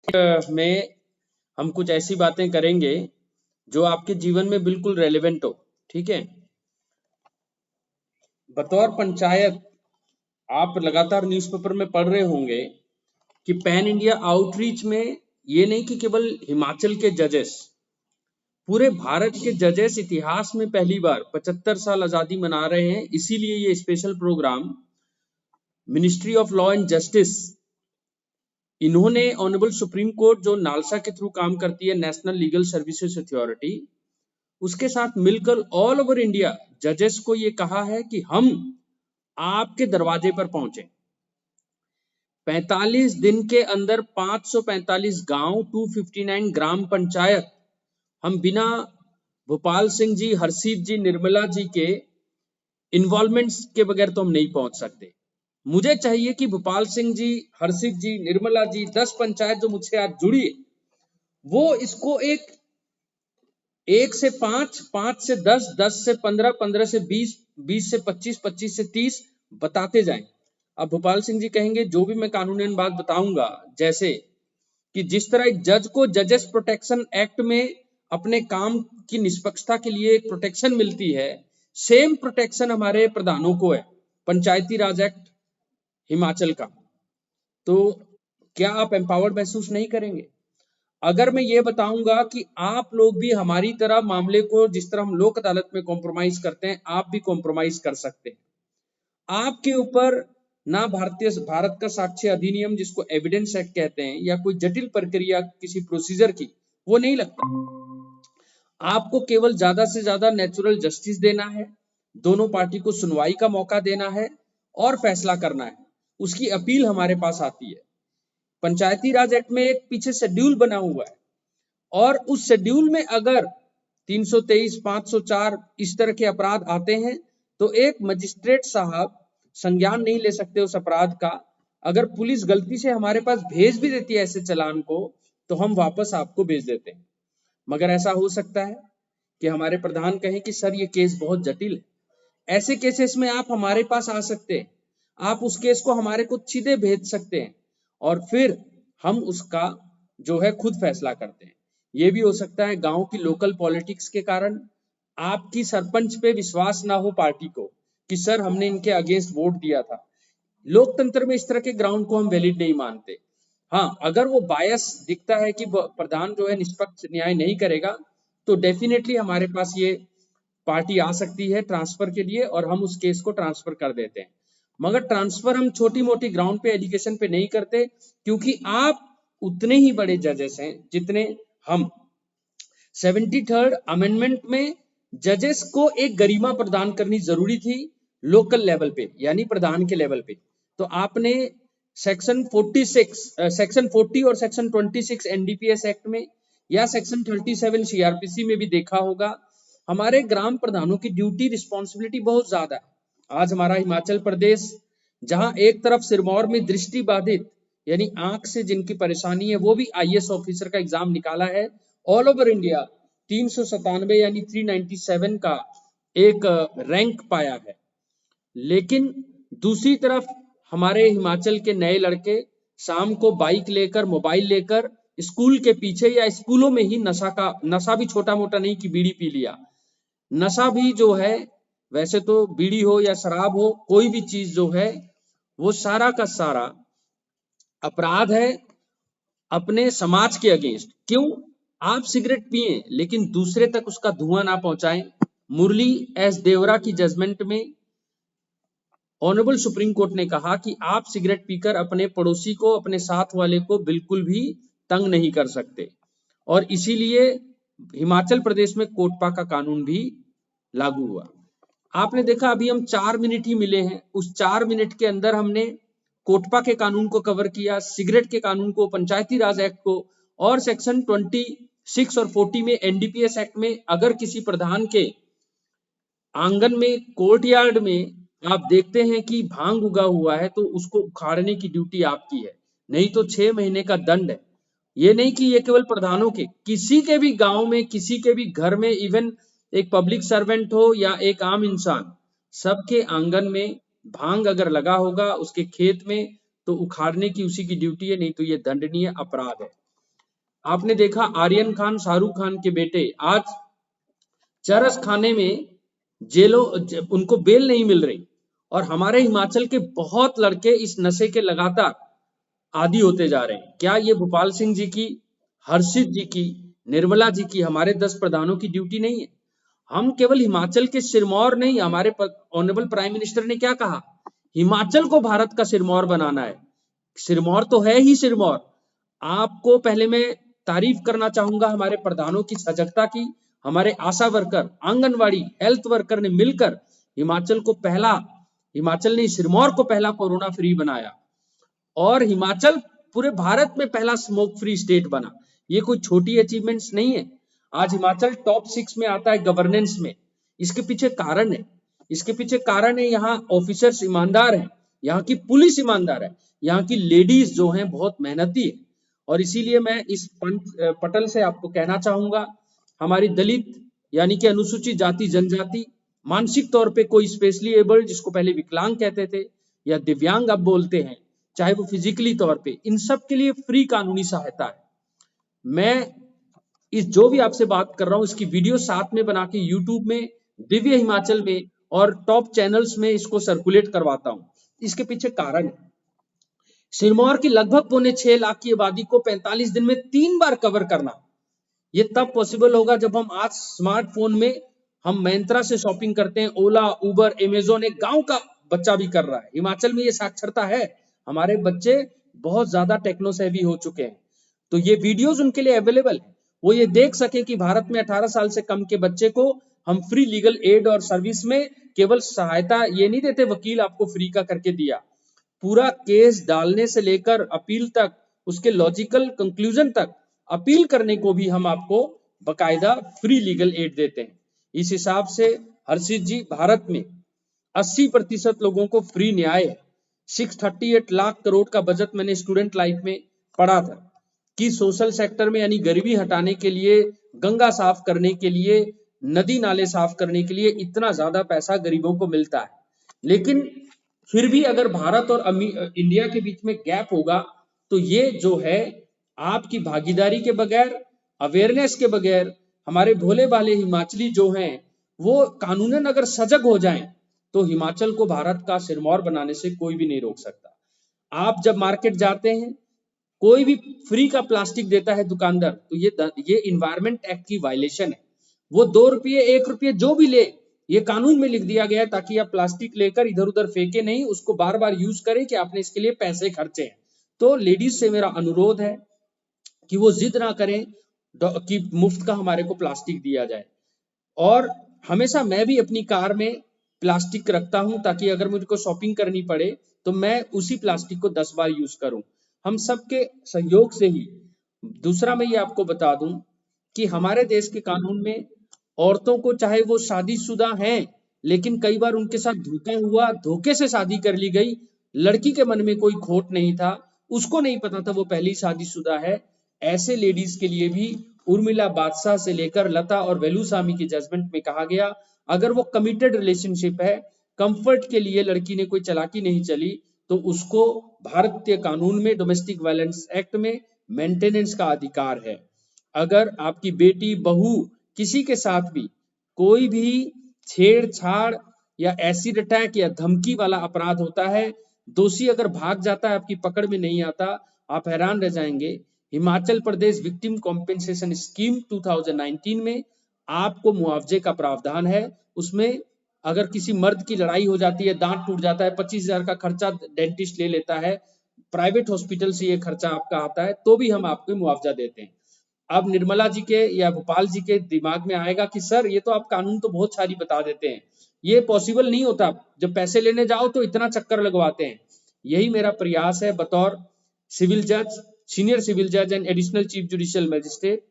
में हम कुछ ऐसी बातें करेंगे जो आपके जीवन में बिल्कुल रेलेवेंट हो। ठीक है, बतौर पंचायत आप लगातार न्यूज़पेपर में पढ़ रहे होंगे कि पैन इंडिया आउटरीच में ये नहीं कि केवल हिमाचल के जजेस, पूरे भारत के जजेस इतिहास में पहली बार 75 साल आजादी मना रहे हैं। इसीलिए ये special programme ministry of law and justice, इन्होंने ऑनरेबल सुप्रीम कोर्ट जो नालसा के थ्रू काम करती है, नेशनल लीगल सर्विसेज अथॉरिटी, उसके साथ मिलकर ऑल ओवर इंडिया जजेस को ये कहा है कि हम आपके दरवाजे पर पहुंचे। 45 दिन के अंदर 545 गांव, 259 ग्राम पंचायत हम बिना भोपाल सिंह जी, हरसीत जी, निर्मला जी के इन्वॉल्वमेंट्स के बगैर तो हम नहीं पहुंच सकते। मुझे चाहिए कि भोपाल सिंह जी, हरसीत जी, निर्मला जी, 10 पंचायत जो मुझसे आज जुड़ी है, वो इसको एक से 5, 5 से 10, 10 से 15, 15 से 20, 20 से 25, 25 से 30 बताते जाएं। अब भोपाल सिंह जी कहेंगे जो भी मैं कानूनन बात बताऊंगा, जैसे कि जिस तरह एक जज को जजेस प्रोटेक्शन एक्ट में अपने काम की निष्पक्षता के लिए एक प्रोटेक्शन मिलती है, सेम प्रोटेक्शन हमारे प्रधानों को है पंचायती राज एक्ट हिमाचल का। तो क्या आप एम्पावर्ड महसूस नहीं करेंगे अगर मैं ये बताऊंगा कि आप लोग भी हमारी तरह मामले को, जिस तरह हम लोक अदालत में कॉम्प्रोमाइज करते हैं, आप भी कॉम्प्रोमाइज कर सकते हैं। आपके ऊपर ना भारत का साक्ष्य अधिनियम, जिसको एविडेंस एक्ट कहते हैं, या कोई जटिल प्रक्रिया किसी प्रोसीजर की, वो नहीं लगता। आपको केवल ज्यादा से ज्यादा नेचुरल जस्टिस देना है, दोनों पार्टी को सुनवाई का मौका देना है और फैसला करना है। उसकी अपील हमारे पास आती है। पंचायती राज एक्ट में एक पीछे शेड्यूल बना हुआ है और उस शेड्यूल में अगर 323, 504 इस तरह के अपराध आते हैं तो एक मजिस्ट्रेट साहब संज्ञान नहीं ले सकते उस अपराध का। अगर पुलिस गलती से हमारे पास भेज भी देती है ऐसे चालान को, तो हम वापस आपको भेज देते हैं। मगर ऐसा हो सकता है कि हमारे प्रधान कहें कि सर ये केस बहुत जटिल है। ऐसे केसेस में आप हमारे पास आ सकते हैं, आप उस केस को हमारे को सीधे भेज सकते हैं और फिर हम उसका जो है खुद फैसला करते हैं। ये भी हो सकता है गांव की लोकल पॉलिटिक्स के कारण आपकी सरपंच पे विश्वास ना हो पार्टी को कि सर हमने इनके अगेंस्ट वोट दिया था। लोकतंत्र में इस तरह के ग्राउंड को हम वैलिड नहीं मानते। हाँ, अगर वो बायस दिखता है कि प्रधान जो है निष्पक्ष न्याय नहीं करेगा, तो डेफिनेटली हमारे पास ये पार्टी आ सकती है ट्रांसफर के लिए और हम उस केस को ट्रांसफर कर देते हैं। मगर ट्रांसफर हम छोटी मोटी ग्राउंड पे, एलिगेशन पे नहीं करते, क्योंकि आप उतने ही बड़े जजेस हैं जितने हम। 73rd अमेंडमेंट में जजेस को एक गरिमा प्रदान करनी जरूरी थी लोकल लेवल पे, यानी प्रधान के लेवल पे। तो आपने सेक्शन 40 और सेक्शन 26 एनडीपीएस एक्ट में या सेक्शन 37 सीआरपीसी में भी देखा होगा, हमारे ग्राम प्रधानों की ड्यूटी रिस्पॉन्सिबिलिटी बहुत ज्यादा है। आज हमारा हिमाचल प्रदेश, जहां एक तरफ सिरमौर में दृष्टि बाधित यानी आंख से जिनकी परेशानी है, वो भी आईएएस ऑफिसर का एग्जाम निकाला है, ऑल ओवर इंडिया 397 यानी 397 का एक रैंक पाया है। लेकिन दूसरी तरफ हमारे हिमाचल के नए लड़के शाम को बाइक लेकर, मोबाइल लेकर स्कूल के पीछे या स्कूलों में ही नशा भी छोटा मोटा नहीं कि बीड़ी पी लिया, नशा भी जो है, वैसे तो बीड़ी हो या शराब हो, कोई भी चीज जो है वो सारा का सारा अपराध है अपने समाज के अगेंस्ट। क्यों? आप सिगरेट पिए लेकिन दूसरे तक उसका धुआं ना पहुंचाएं। मुरली एस देवरा की जजमेंट में ऑनरेबल सुप्रीम कोर्ट ने कहा कि आप सिगरेट पीकर अपने पड़ोसी को, अपने साथ वाले को बिल्कुल भी तंग नहीं कर सकते। और इसीलिए हिमाचल प्रदेश में कोटपा का कानून भी लागू हुआ। आपने देखा अभी हम 4 मिनट ही मिले हैं, उस 4 मिनट के अंदर हमने कोटपा के कानून को कवर किया, सिगरेट के कानून को, पंचायती राज एक्ट को, और सेक्शन 26 और 40 में एनडीपीएस एक्ट में अगर किसी प्रधान के आंगन में, कोर्टयार्ड में आप देखते हैं कि भांग उगा हुआ है, तो उसको उखाड़ने की ड्यूटी आपकी है, नहीं तो 6 महीने का दंड है। ये नहीं कि ये केवल प्रधानों के, किसी के भी गांव में, किसी के भी घर में, इवन एक पब्लिक सर्वेंट हो या एक आम इंसान, सबके आंगन में भांग अगर लगा होगा उसके खेत में, तो उखाड़ने की उसी की ड्यूटी है, नहीं तो ये दंडनीय अपराध है। आपने देखा आर्यन खान, शाहरुख खान के बेटे आज चरस खाने में उनको बेल नहीं मिल रही, और हमारे हिमाचल के बहुत लड़के इस नशे के लगातार आदी होते जा रहे हैं। क्या ये भोपाल सिंह जी की, हर्षित जी की, निर्मला जी की, हमारे 10 प्रधानों की ड्यूटी नहीं है? हम केवल हिमाचल के सिरमौर नहीं, हमारे ऑनरेबल प्राइम मिनिस्टर ने क्या कहा, हिमाचल को भारत का सिरमौर बनाना है। सिरमौर तो है ही सिरमौर। आपको पहले मैं तारीफ करना चाहूंगा हमारे प्रधानों की सजगता की। हमारे आशा वर्कर, आंगनवाड़ी, हेल्थ वर्कर ने मिलकर हिमाचल ने सिरमौर को पहला कोरोना फ्री बनाया, और हिमाचल पूरे भारत में पहला स्मोक फ्री स्टेट बना। ये कोई छोटी अचीवमेंट्स नहीं है। आज हिमाचल टॉप 6 में आता है गवर्नेंस में। इसके पीछे कारण है, यहाँ ऑफिसर्स ईमानदार हैं, यहाँ की पुलिस ईमानदार है, यहाँ की लेडीज जो हैं बहुत मेहनती है। और इसीलिए मैं इस पटल से आपको कहना चाहूंगा, हमारी दलित यानी कि अनुसूचित जाति जनजाति, मानसिक तौर पे कोई स्पेशली एबल्ड, जिसको पहले विकलांग कहते थे या दिव्यांग अब बोलते हैं, चाहे वो फिजिकली तौर पे, इन सब के लिए फ्री कानूनी सहायता है। मैं इस जो भी आपसे बात कर रहा हूं इसकी वीडियो साथ में बना के यूट्यूब में, दिव्य हिमाचल में और टॉप चैनल्स में इसको सर्कुलेट करवाता हूं। इसके पीछे कारण है, सिरमौर की लगभग 6.25 लाख की आबादी को 45 दिन में 3 बार कवर करना, ये तब पॉसिबल होगा जब हम आज स्मार्टफोन में हम Myntra से शॉपिंग करते हैं, ओला, उबर, अमेजोन एक गांव का बच्चा भी कर रहा है। हिमाचल में ये साक्षरता है, हमारे बच्चे बहुत ज्यादा टेक्नो सेवी हो चुके हैं। तो ये वीडियोस उनके लिए अवेलेबल है, वो ये देख सके कि भारत में 18 साल से कम के बच्चे को हम फ्री लीगल एड और सर्विस में केवल सहायता ये नहीं देते, वकील आपको फ्री का करके दिया, पूरा केस डालने से लेकर अपील तक, उसके लॉजिकल कंक्लूजन तक, अपील करने को भी हम आपको बकायदा फ्री लीगल एड देते हैं। इस हिसाब से हर्षित जी, भारत में 80% लोगों को फ्री न्याय है। 638 लाख करोड़ का बजट मैंने स्टूडेंट लाइफ में पढ़ा था कि सोशल सेक्टर में यानी गरीबी हटाने के लिए, गंगा साफ करने के लिए, नदी नाले साफ करने के लिए इतना ज्यादा पैसा गरीबों को मिलता है। लेकिन फिर भी अगर भारत और इंडिया के बीच में गैप होगा तो ये जो है आपकी भागीदारी के बगैर, अवेयरनेस के बगैर, हमारे भोले भाले हिमाचली जो हैं वो कानूनन अगर सजग हो जाएं तो हिमाचल को भारत का सिरमौर बनाने से कोई भी नहीं रोक सकता। आप जब मार्केट जाते हैं, कोई भी फ्री का प्लास्टिक देता है दुकानदार, तो ये इन्वायरमेंट एक्ट की वायलेशन है। वो 2 रुपये 1 रुपये जो भी ले, ये कानून में लिख दिया गया है ताकि आप प्लास्टिक लेकर इधर उधर फेंके नहीं, उसको बार बार यूज करें कि आपने इसके लिए पैसे खर्चे हैं। तो लेडीज से मेरा अनुरोध है कि वो जिद ना करें कि मुफ्त का हमारे को प्लास्टिक दिया जाए। और हमेशा मैं भी अपनी कार में प्लास्टिक रखता हूं ताकि अगर मुझको शॉपिंग करनी पड़े तो मैं उसी प्लास्टिक को 10 बार यूज करूं, हम सबके सहयोग से ही। दूसरा मैं ये आपको बता दूं कि हमारे देश के कानून में औरतों को, चाहे वो शादीशुदा हैं लेकिन कई बार उनके साथ धोखा हुआ, धोखे से शादी कर ली गई, लड़की के मन में कोई खोट नहीं था, उसको नहीं पता था वो पहली शादीशुदा है, ऐसे लेडीज के लिए भी उर्मिला बादशाह से लेकर लता और वेलुस्वामी की जजमेंट में कहा गया, अगर वो कमिटेड रिलेशनशिप है, कंफर्ट के लिए लड़की ने कोई चालाकी नहीं चली, तो उसको भारतीय कानून में डोमेस्टिक वायलेंस एक्ट में मेंटेनेंस का अधिकार है। अगर आपकी बेटी, बहू, किसी के साथ भी कोई भी छेड़छाड़ या एसिड अटैक या धमकी वाला अपराध होता है, दोषी अगर भाग जाता है, आपकी पकड़ में नहीं आता, आप हैरान रह जाएंगे। Himachal Pradesh victim compensation scheme 2019 में आपको मुआवजे का प्रावधान है। उसमें अगर किसी मर्द की लड़ाई हो जाती है, दांत टूट जाता है, 25,000 का खर्चा डेंटिस्ट ले लेता है, प्राइवेट हॉस्पिटल से ये खर्चा आपका आता है, तो भी हम आपको मुआवजा देते हैं। अब निर्मला जी के या भोपाल जी के दिमाग में आएगा कि सर ये तो आप कानून तो बहुत सारी बता देते हैं, ये पॉसिबल नहीं होता, जब पैसे लेने जाओ तो इतना चक्कर लगवाते हैं। यही मेरा प्रयास है बतौर सिविल जज, सीनियर सिविल जज and additional chief judicial magistrate,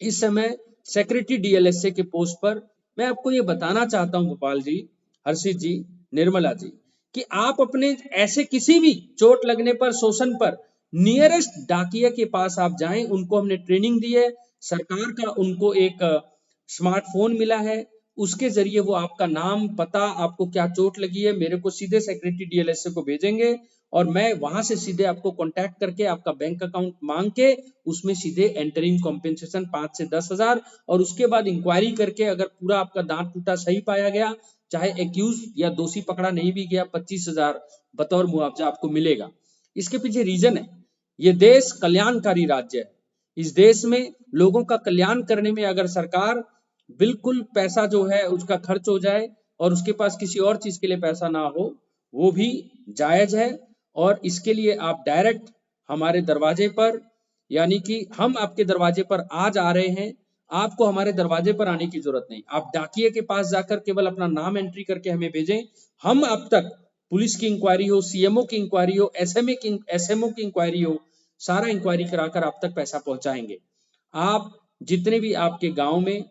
इस समय सेक्रेटरी डीएलएसए के पोस्ट पर। मैं आपको ये बताना चाहता हूं भोपाल जी, हर्षित जी, निर्मला जी, कि आप अपने ऐसे किसी भी चोट लगने पर, शोषण पर, नियरेस्ट डाकिया के पास आप जाएं, उनको हमने ट्रेनिंग दी है, सरकार का उनको एक स्मार्टफोन मिला है, उसके जरिए वो आपका नाम, पता, आपको क्या चोट लगी है, मेरे को सीधे सेक्रेटरी डीएलएसए को भेजेंगे और मैं वहां से सीधे आपको कांटेक्ट करके आपका बैंक अकाउंट मांग के उसमें सीधे एंटरिंग कॉम्पेंसेशन 5 से 10 हजार, और उसके बाद इंक्वायरी करके अगर पूरा आपका दांत टूटा सही पाया गया, चाहे एक्यूज या दोषी पकड़ा नहीं भी गया, 25 हजार बतौर मुआवजा आपको मिलेगा। इसके पीछे रीजन है, ये देश कल्याणकारी राज्य है। इस देश में लोगों का कल्याण करने में अगर सरकार बिल्कुल पैसा जो है उसका खर्च हो जाए और उसके पास किसी और चीज के लिए पैसा ना हो, वो भी जायज है। और इसके लिए आप डायरेक्ट हमारे दरवाजे पर, यानी कि हम आपके दरवाजे पर आज आ रहे हैं, आपको हमारे दरवाजे पर आने की जरूरत नहीं, आप डाकिए के पास जाकर केवल अपना नाम एंट्री करके हमें भेजें, हम अब तक पुलिस की इंक्वायरी हो, सीएमओ की इंक्वायरी हो, एसएमओ की इंक्वायरी हो, सारा इंक्वायरी कराकर आप तक पैसा पहुंचाएंगे। आप जितने भी आपके गांव में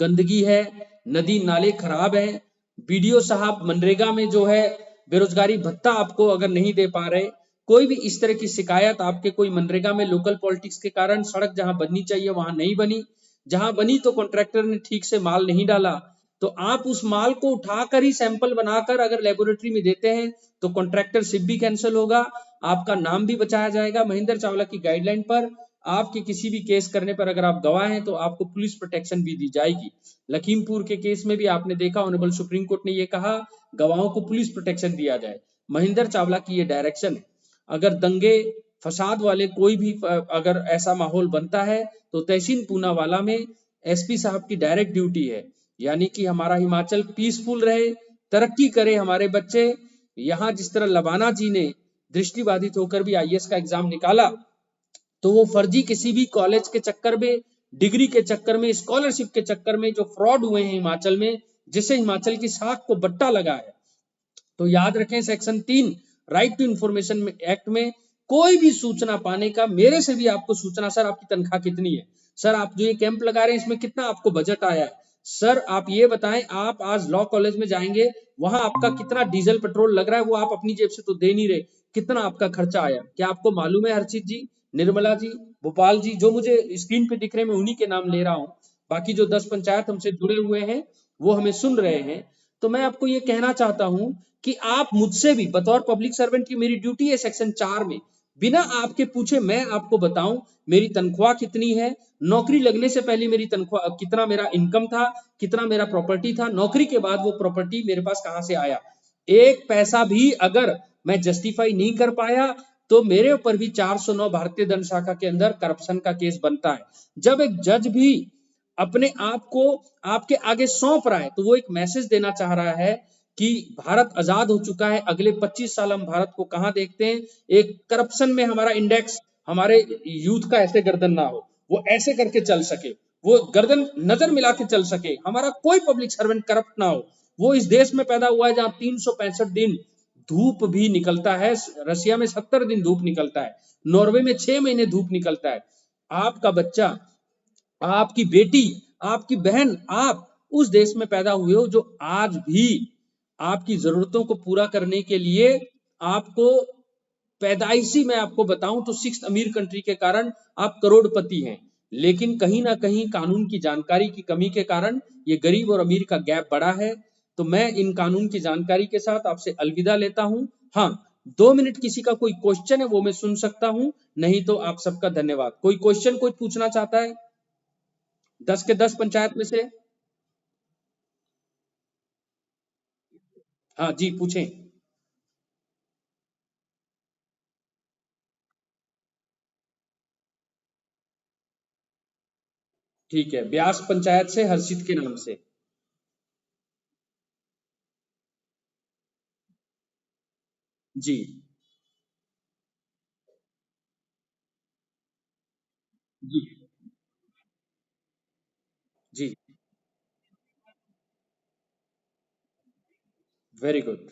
गंदगी है, नदी नाले खराब है, बीडीओ साहब मनरेगा में जो है बेरोजगारी भत्ता आपको अगर नहीं दे पा रहे, कोई भी इस तरह की शिकायत आपके कोई मनरेगा में लोकल पॉलिटिक्स के कारण सड़क जहां बननी चाहिए वहां नहीं बनी, जहां बनी तो कॉन्ट्रैक्टर ने ठीक से माल नहीं डाला, तो आप उस माल को उठाकर ही सैंपल बनाकर अगर लेबोरेटरी में देते हैं तो कॉन्ट्रैक्टरशिप भी कैंसिल होगा, आपका नाम भी बचाया जाएगा। महेंद्र चावला की गाइडलाइन पर आपके किसी भी केस करने पर अगर आप गवाह हैं तो आपको पुलिस प्रोटेक्शन भी दी जाएगी। लखीमपुर के केस में भी आपने देखा, ऑनरेबल सुप्रीम कोर्ट ने ये कहा गवाहों को पुलिस प्रोटेक्शन दिया जाए। महेंद्र चावला की ये डायरेक्शन है। अगर दंगे फसाद वाले कोई भी अगर ऐसा माहौल बनता है तो तहसीन पूनावाला में एसपी साहब की डायरेक्ट ड्यूटी है, यानी कि हमारा हिमाचल पीसफुल रहे, तरक्की करे हमारे बच्चे। यहाँ जिस तरह लबाना जी ने दृष्टिबाधित होकर भी आईएएस का एग्जाम निकाला, तो वो फर्जी किसी भी कॉलेज के चक्कर में, डिग्री के चक्कर में, स्कॉलरशिप के चक्कर में जो फ्रॉड हुए हैं हिमाचल में, जिससे हिमाचल की साख को बट्टा लगा है, तो याद रखें section 3 right to information act में कोई भी सूचना पाने का, मेरे से भी आपको सूचना, सर आपकी तनख्वाह कितनी है, सर आप जो ये कैंप लगा रहे हैं इसमें कितना आपको बजट आया है, सर आप ये बताएं, आप आज लॉ कॉलेज में जाएंगे वहां आपका कितना डीजल पेट्रोल लग रहा है, वो आप अपनी जेब से तो दे नहीं रहे, कितना आपका खर्चा आया, क्या आपको मालूम है? हर्षित जी, निर्मला जी, भोपाल जी, जो मुझे स्क्रीन पे दिख रहे हैं मैं उन्हीं के नाम ले रहा हूं, बाकी जो 10 पंचायत हमसे जुड़े हुए हैं वो हमें सुन रहे हैं। तो मैं आपको ये कहना चाहता हूं कि आप मुझसे भी बतौर पब्लिक सर्वेंट की मेरी ड्यूटी है सेक्शन 4 में, बिना आपके पूछे मैं आपको बताऊं मेरी तनख्वाह कितनी है, नौकरी लगने से पहले मेरी तनख्वाह कितना, मेरा इनकम था कितना, मेरा प्रॉपर्टी था, नौकरी के बाद वो प्रॉपर्टी मेरे पास कहां से आया, एक पैसा भी अगर मैं जस्टिफाई नहीं कर पाया तो मेरे ऊपर भी 409 भारतीय दंड शाखा के अंदर करप्शन का केस बनता है। जब एक जज भी अपने आप को आपके आगे सौंप रहा है तो वो एक मैसेज देना चाह रहा है कि भारत आजाद हो चुका है, अगले 25 साल हम भारत को कहां देखते हैं, एक करप्शन में हमारा इंडेक्स, हमारे यूथ का ऐसे गर्दन ना हो, वो ऐसे करके चल सके, वो गर्दन नजर मिला के चल सके, हमारा कोई पब्लिक सर्वेंट करप्ट ना हो। वो इस देश में पैदा हुआ है जहां 365 दिन धूप भी निकलता है, रसिया में 70 दिन धूप निकलता है, नॉर्वे में 6 महीने धूप निकलता है। आपका बच्चा, आपकी बेटी, आपकी बहन, आप उस देश में पैदा हुए हो जो आज भी आपकी जरूरतों को पूरा करने के लिए आपको पैदाइशी, मैं आपको बताऊं तो 6th अमीर कंट्री के कारण आप करोड़पति हैं, लेकिन कहीं ना कहीं कानून की जानकारी की कमी के कारण ये गरीब और अमीर का गैप बड़ा है। तो मैं इन कानून की जानकारी के साथ आपसे अलविदा लेता हूं। हाँ, 2 मिनट किसी का कोई क्वेश्चन है वो मैं सुन सकता हूं, नहीं तो आप सबका धन्यवाद। कोई क्वेश्चन कोई पूछना चाहता है 10 के 10 पंचायत में से? हाँ जी, पूछें। ठीक है, ब्यास पंचायत से हर्षित के नाम से। जी। जी। जी। Very good.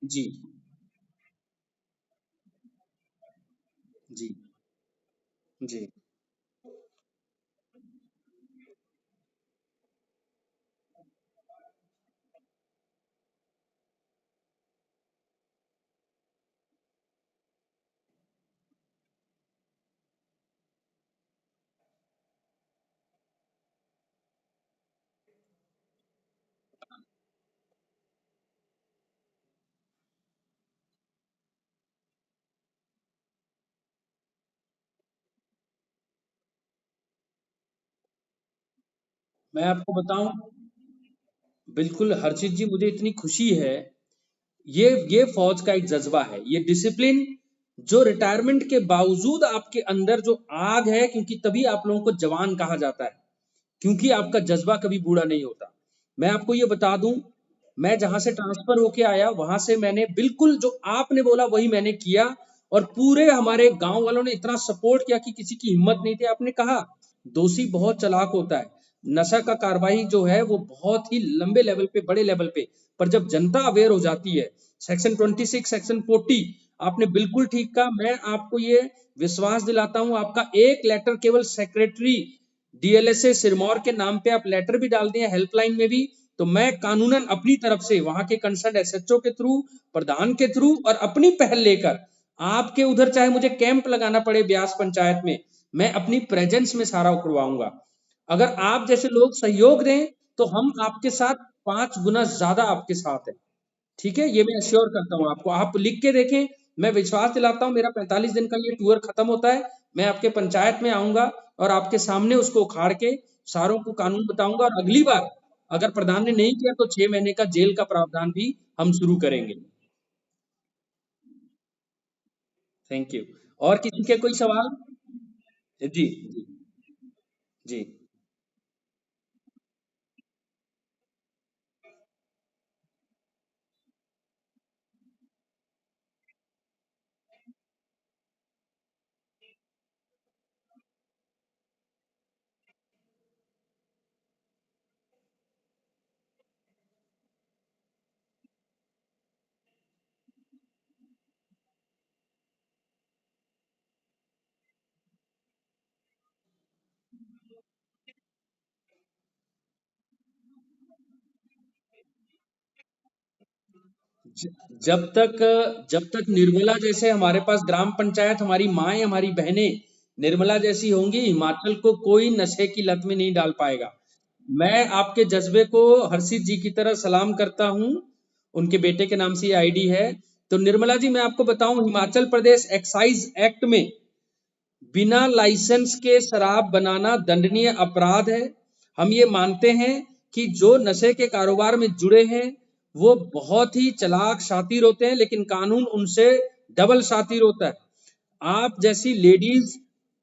जी। जी। जी। मैं आपको बताऊं, बिल्कुल हर्षित जी, मुझे इतनी खुशी है। ये फौज का एक जज्बा है, ये डिसिप्लिन जो रिटायरमेंट के बावजूद आपके अंदर जो आग है, क्योंकि तभी आप लोगों को जवान कहा जाता है, क्योंकि आपका जज्बा कभी बूढ़ा नहीं होता। मैं आपको ये बता दूं, मैं जहां से ट्रांसफर होके आया वहां से मैंने बिल्कुल जो आपने बोला वही मैंने किया, और पूरे हमारे गांव वालों ने इतना सपोर्ट किया कि किसी की हिम्मत नहीं थी। आपने कहा दोषी बहुत चालाक होता है, नशा का कार्रवाई जो है वो बहुत ही लंबे लेवल पे, बड़े लेवल पे, पर जब जनता अवेयर हो जाती है, सेक्शन 26, सेक्शन 40, आपने बिल्कुल ठीक कहा। मैं आपको ये विश्वास दिलाता हूं, आपका एक लेटर केवल सेक्रेटरी डीएलएसए सिरमौर के नाम पे आप लेटर भी डाल दिए हेल्पलाइन में भी, तो मैं कानूनन अपनी तरफ से वहां के कंसर्न एसएचओ के थ्रू, प्रधान के थ्रू और अपनी पहल लेकर आपके उधर चाहे मुझे कैंप लगाना पड़े ब्यास पंचायत में, मैं अपनी प्रेजेंस में सारा करवाऊंगा। अगर आप जैसे लोग सहयोग दें तो हम आपके साथ 5 गुना ज्यादा आपके साथ है। ठीक है, ये मैं अश्योर करता हूँ आपको, आप लिख के देखें। मैं विश्वास दिलाता हूँ, मेरा 45 दिन का ये टूर खत्म होता है, मैं आपके पंचायत में आऊंगा और आपके सामने उसको उखाड़ के सारों को कानून बताऊंगा, और अगली बार अगर प्रधान ने नहीं किया तो 6 महीने का जेल का प्रावधान भी हम शुरू करेंगे। Thank you. और किसी के कोई सवाल? जी जी जी। जब तक जब तक निर्मला जैसे हमारे पास ग्राम पंचायत, हमारी माएं, हमारी बहनें निर्मला जैसी होंगी, हिमाचल को कोई नशे की लत में नहीं डाल पाएगा। मैं आपके जज्बे को हर्षित जी की तरह सलाम करता हूं, उनके बेटे के नाम से ये आईडी है। तो निर्मला जी, मैं आपको बताऊं, हिमाचल प्रदेश एक्साइज एक्ट में बिना लाइसेंस के शराब बनाना दंडनीय अपराध है। हम ये मानते हैं कि जो नशे के कारोबार में जुड़े हैं वो बहुत ही चालाक शातिर होते हैं, लेकिन कानून उनसे डबल शातिर होता है। आप जैसी लेडीज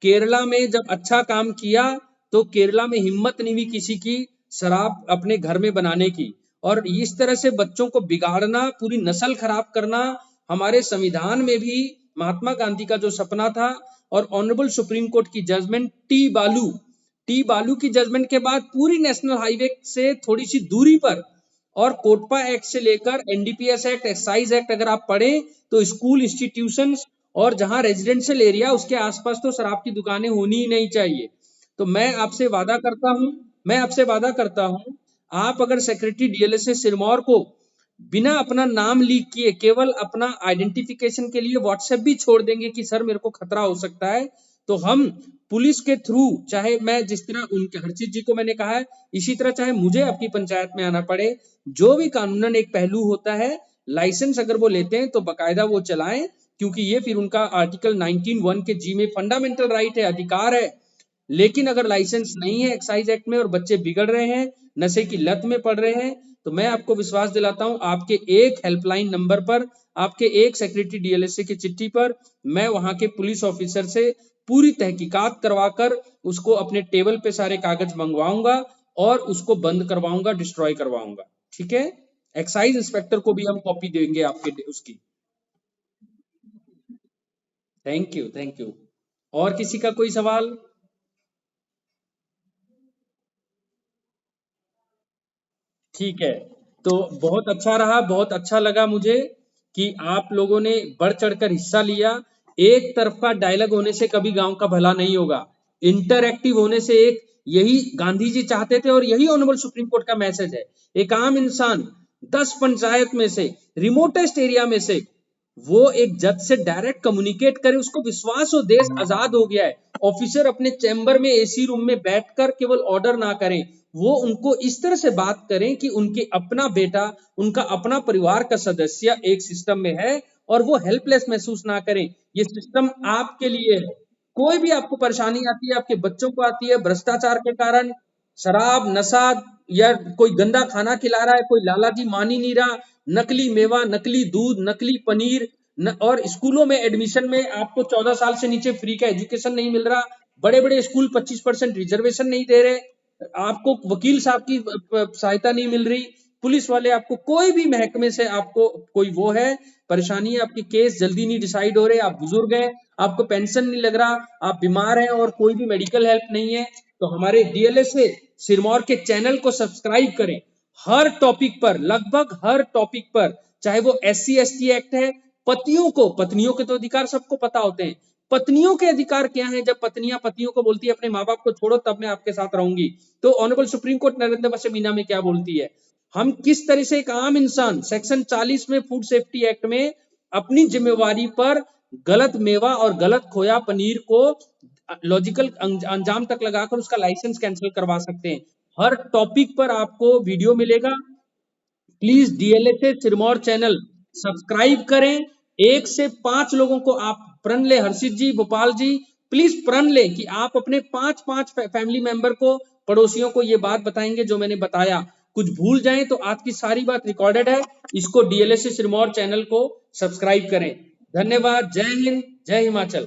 केरला में जब अच्छा काम किया, तो केरला में हिम्मत नहीं हुई किसी की शराब अपने घर में बनाने की, और इस तरह से बच्चों को बिगाड़ना, पूरी नस्ल खराब करना, हमारे संविधान में भी महात्मा गांधी का जो सपना था, और ऑनरेबल सुप्रीम कोर्ट की जजमेंट टी बालू की जजमेंट के बाद पूरी नेशनल हाईवे से थोड़ी सी दूरी पर, और कोटपा एक्ट से लेकर एनडीपीएस एक्ट, एक्साइज एक्ट अगर आप पढ़ें, तो स्कूल, इंस्टीट्यूशंस और जहां रेजिडेंशियल एरिया उसके आसपास तो शराब की दुकानें होनी ही नहीं चाहिए। तो मैं आपसे वादा करता हूं, आप अगर सेक्रेटरी डीएलएसए सिरमौर को बिना अपना नाम लीक किए, केवल अपना आइडेंटिफिकेशन के लिए व्हाट्सएप भी छोड़ देंगे कि सर मेरे को खतरा हो सकता है, तो हम पुलिस के थ्रू, चाहे मैं जिस तरह उनके हर्षित जी को मैंने कहा है, इसी तरह चाहे मुझे आपकी पंचायत में आना पड़े, जो भी कानूनन एक पहलू होता है, लाइसेंस अगर वो लेते हैं तो बकायदा वो चलाएं, क्योंकि ये फिर उनका आर्टिकल 19(1) के जी में फंडामेंटल राइट है, अधिकार है। लेकिन अगर लाइसेंस नहीं है एक्साइज एक्ट में और बच्चे बिगड़ रहे हैं, नशे की लत में पड़ रहे हैं, तो मैं आपको विश्वास दिलाता हूं, आपके एक हेल्पलाइन नंबर पर, आपके एक सेक्रेटरी डीएलएसए की चिट्ठी पर, मैं वहां के पुलिस ऑफिसर से पूरी तहकीकात करवाकर उसको अपने टेबल पे सारे कागज मंगवाऊंगा और उसको बंद करवाऊंगा, डिस्ट्रॉय करवाऊंगा। ठीक है, एक्साइज इंस्पेक्टर को भी हम कॉपी देंगे आपके उसकी। Thank you, thank you. और किसी का कोई सवाल? ठीक है, तो बहुत अच्छा रहा, बहुत अच्छा लगा मुझे कि आप लोगों ने बढ़ चढ़कर हिस्सा लिया। एक तरफा डायलॉग होने से कभी गांव का भला नहीं होगा, इंटरएक्टिव होने से एक, यही गांधी जी चाहते थे और यही ऑनरेबल सुप्रीम कोर्ट का मैसेज है। एक आम इंसान 10 पंचायत में से, रिमोटेस्ट एरिया में से, वो एक जज से डायरेक्ट कम्युनिकेट करे, उसको विश्वास हो देश आजाद हो गया है। ऑफिसर अपने चैम्बर में, एसी रूम में बैठकर केवल ऑर्डर ना करें, वो उनको इस तरह से बात करें कि उनके अपना बेटा, उनका अपना परिवार का सदस्य एक सिस्टम में है, और वो हेल्पलेस महसूस ना करें। ये सिस्टम आपके लिए है। कोई भी आपको परेशानी आती है, आपके बच्चों को आती है भ्रष्टाचार के कारण, शराब, नशा या कोई गंदा खाना खिला रहा है, कोई लाला जी मान ही नहीं रहा, नकली मेवा, नकली दूध, नकली पनीर और स्कूलों में एडमिशन में आपको 14 साल से नीचे फ्री का एजुकेशन नहीं मिल रहा, बड़े बड़े स्कूल 25% रिजर्वेशन नहीं दे रहे, आपको वकील साहब की सहायता नहीं मिल रही, पुलिस वाले आपको कोई भी महकमे से आपको कोई वो है परेशानी है, आपकी केस जल्दी नहीं डिसाइड हो रहे, आप बुजुर्ग हैं, आपको पेंशन नहीं लग रहा, आप बीमार हैं और कोई भी मेडिकल हेल्प नहीं है, तो हमारे डीएलएसए सिरमौर के चैनल को सब्सक्राइब करें। हर टॉपिक पर, लगभग हर टॉपिक पर, चाहे वो SC ST एक्ट है, पतियों को, पत्नियों के तो अधिकार सबको पता होते हैं, पत्नियों के अधिकार क्या है, जब पत्नियां पतियों को बोलती है अपने माँ बाप को छोड़ो तब मैं आपके साथ रहूंगी, तो ऑनरेबल सुप्रीम कोर्ट नरेंद्र वसे मीना में क्या बोलती है, हम किस तरह से एक आम इंसान सेक्शन 40 में फूड सेफ्टी एक्ट में अपनी जिम्मेवारी पर गलत मेवा और गलत खोया पनीर को लॉजिकल अंजाम तक लगाकर उसका लाइसेंस कैंसिल करवा सकते हैं। हर टॉपिक पर आपको वीडियो मिलेगा। Please DLSA Sirmaur channel subscribe करें। 1 से 5 लोगों को आप प्रण ले, हर्षित जी, भोपाल जी, प्लीज प्रण ले कि आप अपने 5 फैमिली मेंबर को, पड़ोसियों को ये बात बताएंगे जो मैंने बताया। कुछ भूल जाएं तो आज की सारी बात रिकॉर्डेड है, इसको डीएलएसए सिरमौर चैनल को सब्सक्राइब करें। धन्यवाद। जय हिंद, जय हिमाचल।